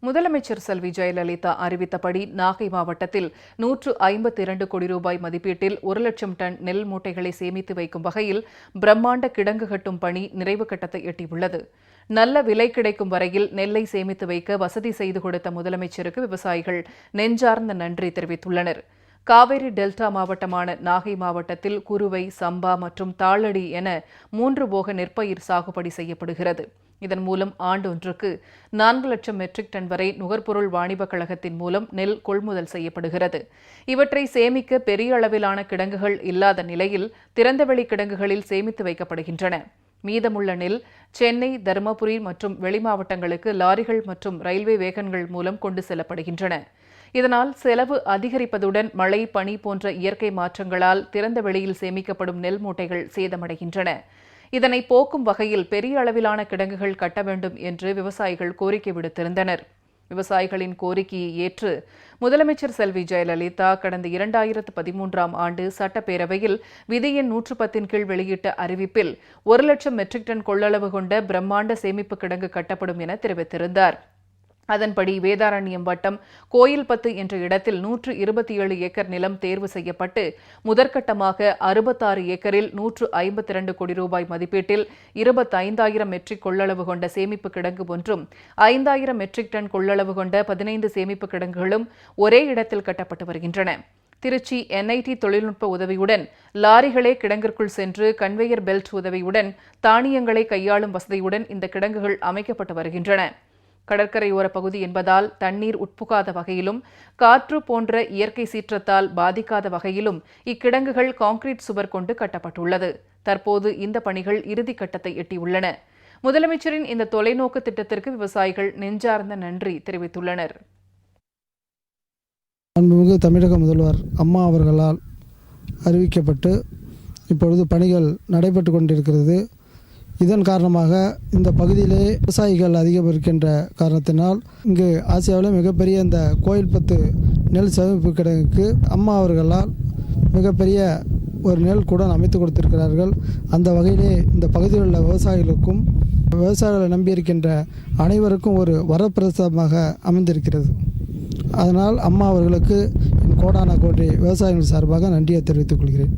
முதலமைச்சர் செல்வி ஜெயலலிதா அறிவித்தபடி நாகை மாவட்டத்தில் 152 கோடி ரூபாய் மதிப்பீட்டில் 1 லட்சம் டன் நெல் மூட்டைகளை சேமித்து வைக்கும் வகையில் பிரம்மாண்ட கிடங்கு கட்டும் பணி நிறைவு கட்டத்தை எட்டியுள்ளது. நல்ல விலை கிடைக்கும் வரையில் நெல்லை சேமித்து வைக்க வசதி செய்து கொடுத்த முதலமைச்சருக்கு விவசாயிகள் நெஞ்சார்ந்த நன்றி தெரிவித்துள்ளனர். காவிரி டெல்டா மாவட்டமான நாகை மாவட்டத்தில் குறுவை, சம்பா மற்றும் தாளடி என 3 போக நெற்பயிர் சாகுபடி செய்யப்படுகிறது. இதன் மூலம் ஆண்டொன்றுக்கு 4 லட்சம் மெட்ரிக் டன் வரை நுகர்பொருள் வாணிபக் கழகத்தின் மூலம் நெல் கொள்முதல் செய்யப்படுகிறது. இவற்றை சேமிக்க பெரிய அளவிலான கிடங்குகள் இல்லாத நிலையில் திறந்தவெளி கிடங்குகளில் சேமித்து வைக்கப்படுகின்றன. மீதமுள்ள நெல் சென்னை, தருமபுரி மற்றும் வெளிமாவட்டங்களுக்கு லாரிகள் மற்றும் ரயில்வே வேகன்கள் மூலம் கொண்டு செல்லப்படுகின்றன. இதனால் செலவு அதிகரிப்பதுடன் மழை, பனி போன்ற இயற்கை மாற்றங்களால் திறந்த வெளியில் சேமிக்கப்படும் நெல் மூட்டைகள் சேதமடைகின்றன. இதனை போக்கும் வகையில் பெரிய அளவிலான கிடங்குகள் கட்ட வேண்டும் என்று விவசாயிகள் கோரிக்கை விடுத்திருந்தனர். விவசாயிகளின் கோரிக்கையை ஏற்று முதலமைச்சர் செல்வி ஜெயலலிதா கடந்த 2013ஆம் ஆண்டு சட்டப்பேரவையில் விதி எண் 110 கீழ் வெளியிட்ட அறிவிப்பில் 1 லட்சம் மெட்ரிக் டன் கொள்ளளவு கொண்ட பிரம்மாண்ட சேமிப்பு கிடங்கு கட்டப்படும் என தெரிவித்திருந்தார். அதன்படி வேதாரண்யம் வட்டம் கோயில்பத்து என்ற இடத்தில் 127 ஏக்கர் நிலம் தேர்வு செய்யப்பட்டு முதற்கட்டமாக 66 ஏக்கரில் 152 கோடி ரூபாய் மதிப்பீட்டில் 25,000 மெட்ரிக் கொள்ளளவு கொண்ட சேமிப்பு கிடங்கு ஒன்றும் 5,000 மெட்ரிக் டன் கொள்ளளவு கொண்ட 15 சேமிப்பு கிடங்குகளும் ஒரே இடத்தில் கட்டப்பட்டு வருகின்றன. திருச்சி NIT தொழில்நுட்ப உதவியுடன் லாரிகளே கிடங்கிற்குள் சென்று கன்வேயர் பெல்ட் உதவியுடன் தானியங்களை கையாளும் வசதியுடன் இந்த கிடங்குகள் அமைக்கப்பட்டு வருகின்றன. கடற்கரையோர பகுதி என்பதால் தண்ணீர் உட்புகாத வகையிலும் காற்று போன்ற இயற்கை சீற்றத்தால் பாதிக்காத வகையிலும் இக்கிடங்குகள் கான்கிரீட் சுவர் கொண்டு கட்டப்பட்டுள்ளது. தற்போது இந்த பணிகள் இறுதிக்கட்டத்தை எட்டியுள்ளன. முதலமைச்சரின் இந்த தொலைநோக்கு திட்டத்திற்கு விவசாயிகள் நெஞ்சார்ந்த நன்றி தெரிவித்துள்ளனர். மாண்புமிகு தமிழக முதல்வர் அம்மா அவர்களால் அறிவிக்கப்பட்டு இப்பொழுது பணிகள் நடைபெற்று கொண்டிருக்கிறது. இதன் காரணமாக இந்த பகுதியிலே விவசாயிகள் அதிகம் இருக்கின்ற காரணத்தினால் இங்கு ஆசியாவில் மிகப்பெரிய இந்த கோயில்பத்து நெல் சேமிப்பு கிடங்குக்கு அம்மா அவர்களால் மிகப்பெரிய ஒரு நெல் கூட அமைத்து கொடுத்திருக்கிறார்கள். அந்த வகையிலே இந்த பகுதியில் உள்ள விவசாயிகளுக்கும் விவசாயிகளை நம்பியிருக்கின்ற அனைவருக்கும் ஒரு வரப்பிரசாதமாக அமைந்திருக்கிறது. அதனால் அம்மா அவர்களுக்கு கோடான கோடி விவசாயிகள் சார்பாக நன்றியை தெரிவித்துக் கொள்கிறேன்.